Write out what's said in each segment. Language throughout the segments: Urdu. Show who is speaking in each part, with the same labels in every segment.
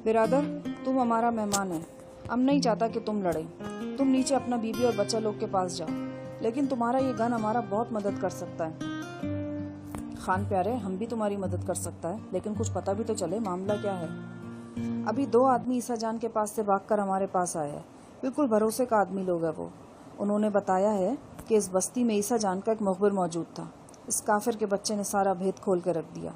Speaker 1: برادر تم ہمارا مہمان ہے، ہم نہیں چاہتا کہ تم لڑے۔ تم نیچے اپنا بیوی اور بچہ لوگ کے پاس جاؤ، لیکن تمہارا یہ گن ہمارا بہت مدد کر سکتا ہے۔ خان پیارے، ہم بھی تمہاری مدد کر سکتا ہے، لیکن کچھ پتہ بھی تو چلے معاملہ کیا ہے۔ ابھی 2 آدمی عیسیٰ جان کے پاس سے بھاگ کر ہمارے پاس آئے ہیں، بالکل بھروسے کا آدمی لوگ ہے وہ۔ انہوں نے بتایا ہے کہ اس بستی میں عیسیٰ جان کا ایک مخبر موجود تھا۔ اس کافر کے بچے نے سارا بھید کھول کے رکھ دیا۔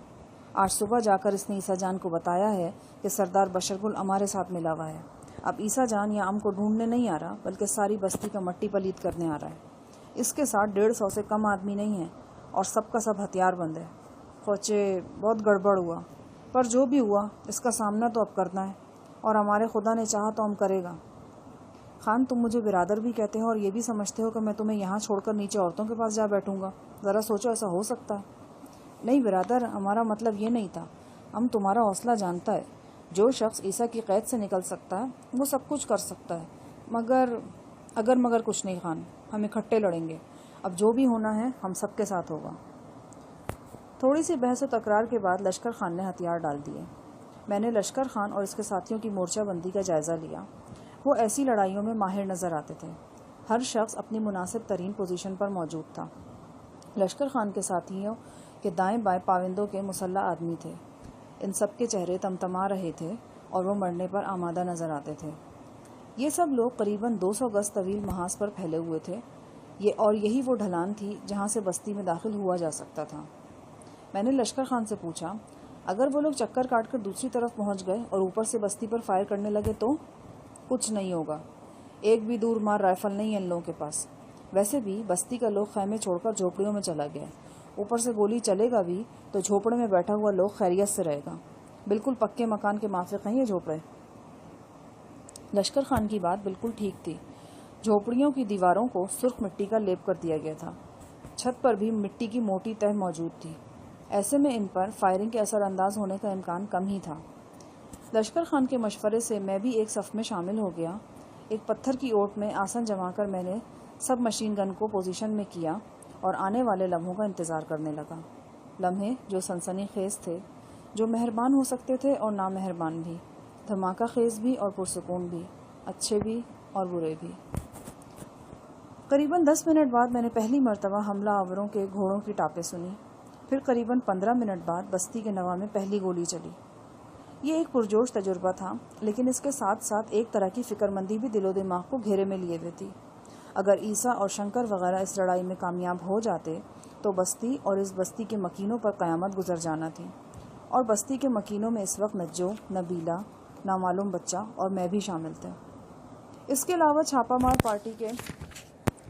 Speaker 1: آج صبح جا کر اس نے عیسیٰ جان کو بتایا ہے کہ سردار بشر گل ہمارے ساتھ ملا ہوا ہے۔ اب عیسیٰ جان یا ہم کو ڈھونڈنے نہیں آ رہا، بلکہ ساری بستی کا مٹی پلیت کرنے آ رہا ہے۔ اس کے ساتھ 150 سے کم آدمی نہیں ہیں اور سب کا سب ہتھیار بند ہے۔ خوچے بہت گڑبڑ ہوا، پر جو بھی ہوا اس کا سامنا تو اب کرنا ہے، اور ہمارے خدا نے چاہا تو ہم کرے گا۔ خان، تم مجھے برادر بھی کہتے ہو اور یہ بھی سمجھتے ہو کہ میں تمہیں یہاں چھوڑ کر نیچے عورتوں کے پاس جا بیٹھوں گا؟ ذرا سوچو، ایسا ہو سکتا ہے؟ نہیں برادر، ہمارا مطلب یہ نہیں تھا۔ ہم تمہارا حوصلہ جانتا ہے۔ جو شخص عیسیٰ کی قید سے نکل سکتا ہے وہ سب کچھ کر سکتا ہے، مگر کچھ نہیں خان، ہم اکٹھے لڑیں گے۔ اب جو بھی ہونا ہے ہم سب کے ساتھ ہوگا۔ تھوڑی سی بحث و تکرار کے بعد لشکر خان نے ہتھیار ڈال دیے۔ میں نے لشکر خان اور اس کے ساتھیوں کی مورچہ بندی کا جائزہ لیا۔ وہ ایسی لڑائیوں میں ماہر نظر آتے تھے۔ ہر شخص اپنی مناسب ترین پوزیشن پر موجود تھا۔ لشکر خان کے ساتھیوں کے دائیں بائیں پابندوں کے مسلح آدمی تھے۔ ان سب کے چہرے تمتما رہے تھے اور وہ مرنے پر آمادہ نظر آتے تھے۔ یہ سب لوگ قریباً 200 گز طویل محاذ پر پھیلے ہوئے تھے، اور یہی وہ ڈھلان تھی جہاں سے بستی میں داخل ہوا جا سکتا تھا۔ میں نے لشکر خان سے پوچھا، اگر وہ لوگ چکر کاٹ کر دوسری طرف پہنچ گئے اور اوپر سے بستی پر فائر کرنے لگے تو؟ کچھ نہیں ہوگا، ایک بھی دور مار رائفل نہیں ہے ان لوگوں کے پاس۔ ویسے بھی بستی کا لوگ خیمے چھوڑ کر جھوپڑیوں میں چلا گیا، اوپر سے گولی چلے گا بھی تو جھوپڑے میں بیٹھا ہوا لوگ خیریت سے رہے گا۔ بالکل پکے مکان کے مافق ہیں یہ جھوپڑے۔ لشکر خان کی بات بالکل ٹھیک تھی۔ جھوپڑیوں کی دیواروں کو سرخ مٹی کا لیپ کر دیا گیا تھا، چھت پر بھی مٹی کی موٹی تہ موجود تھی۔ ایسے میں ان پر فائرنگ کے اثر انداز ہونے کا امکان کم ہی تھا۔ لشکر خان کے مشورے سے میں بھی ایک صف میں شامل ہو گیا۔ ایک پتھر کی اوٹ میں آسن جما کر میں نے سب مشین گن کو پوزیشن میں کیا اور آنے والے لمحوں کا انتظار کرنے لگا۔ لمحے جو سنسنی خیز تھے، جو مہربان ہو سکتے تھے اور نامہربان بھی، دھماکہ خیز بھی اور پرسکون بھی، اچھے بھی اور برے بھی۔ قریباً 10 منٹ بعد میں نے پہلی مرتبہ حملہ آوروں کے گھوڑوں کی ٹاپیں سنی۔ پھر قریباً 15 منٹ بعد بستی کے نوا میں پہلی گولی چلی۔ یہ ایک پرجوش تجربہ تھا، لیکن اس کے ساتھ ساتھ ایک طرح کی فکر مندی بھی دل و دماغ کو گھیرے میں لیے ہوئے تھی۔ اگر عیسیٰ اور شنکر وغیرہ اس لڑائی میں کامیاب ہو جاتے تو بستی اور اس بستی کے مکینوں پر قیامت گزر جانا تھی، اور بستی کے مکینوں میں اس وقت نجو، نبیلہ، نامعلوم بچہ اور میں بھی شامل تھے۔ اس کے علاوہ چھاپہ مار پارٹی کے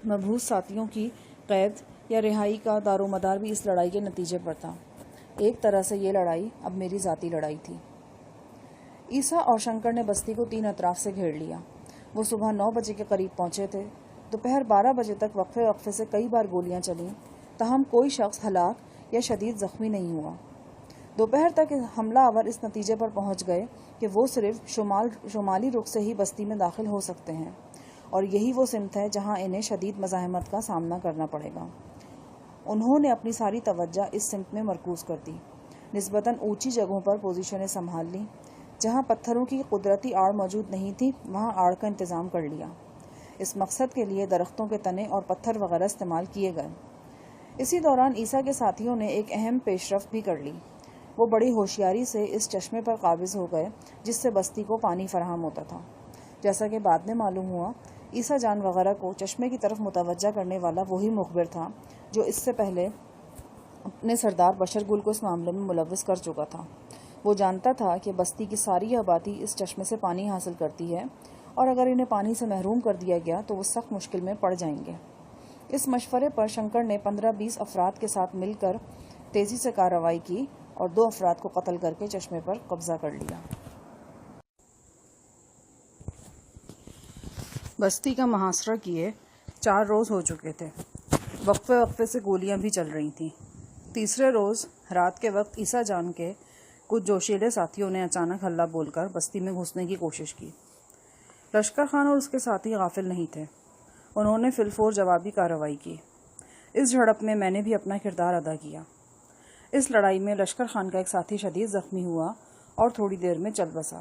Speaker 1: مبعوث ساتھیوں کی قید یا رہائی کا دار و مدار بھی اس لڑائی کے نتیجے پر تھا۔ ایک طرح سے یہ لڑائی اب میری ذاتی لڑائی تھی۔ عیسیٰ اور شنکر نے بستی کو 3 اطراف سے گھیر لیا۔ وہ صبح 9 بجے کے قریب پہنچے تھے۔ دوپہر 12 بجے تک وقفے سے کئی بار گولیاں چلیں، تاہم کوئی شخص ہلاک یا شدید زخمی نہیں ہوا۔ دوپہر تک حملہ آور اس نتیجے پر پہنچ گئے کہ وہ صرف شمالی رخ سے ہی بستی میں داخل ہو سکتے ہیں، اور یہی وہ سمت ہے جہاں انہیں شدید مزاحمت کا سامنا کرنا پڑے گا۔ انہوں نے اپنی ساری توجہ اس سمت میں مرکوز کر دی، نسبتاً اونچی جگہوں پر پوزیشنیں سنبھال لیں۔ جہاں پتھروں کی قدرتی آڑ موجود نہیں تھی وہاں آڑ کا انتظام کر لیا۔ اس مقصد کے لیے درختوں کے تنے اور پتھر وغیرہ استعمال کیے گئے۔ اسی دوران عیسیٰ کے ساتھیوں نے ایک اہم پیش رفت بھی کر لی۔ وہ بڑی ہوشیاری سے اس چشمے پر قابض ہو گئے جس سے بستی کو پانی فراہم ہوتا تھا۔ جیسا کہ بعد میں معلوم ہوا، عیسیٰ جان وغیرہ کو چشمے کی طرف متوجہ کرنے والا وہی مخبر تھا جو اس سے پہلے اپنے سردار بشر گل کو اس معاملے میں ملوث کر چکا تھا۔ وہ جانتا تھا کہ بستی کی ساری آبادی اس چشمے سے پانی حاصل کرتی ہے، اور اگر انہیں پانی سے محروم کر دیا گیا تو وہ سخت مشکل میں پڑ جائیں گے۔ اس مشورے پر شنکر نے 15-20 افراد کے ساتھ مل کر تیزی سے کارروائی کی اور 2 افراد کو قتل کر کے چشمے پر قبضہ کر لیا۔ بستی کا محاصرہ کیے 4 روز ہو چکے تھے۔ وقفے سے گولیاں بھی چل رہی تھیں۔ تیسرے روز رات کے وقت عیسیٰ جان کے کچھ جوشیلے ساتھیوں نے اچانک ہلہ بول کر بستی میں گھسنے کی کوشش کی۔ لشکر خان اور اس کے ساتھی غافل نہیں تھے، انہوں نے فی الفور جوابی کارروائی کی۔ اس جھڑپ میں نے بھی اپنا کردار ادا کیا۔ اس لڑائی میں لشکر خان کا ایک ساتھی شدید زخمی ہوا اور تھوڑی دیر میں چل بسا۔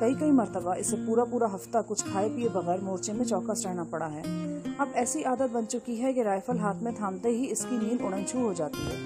Speaker 1: کئی مرتبہ اسے پورا ہفتہ کچھ کھائے پیے بغیر مورچے میں چوکس رہنا پڑا ہے. اب ایسی عادت بن چکی ہے کہ رائفل ہاتھ میں تھامتے ہی اس کی نیند اڑن چھو ہو جاتی ہے.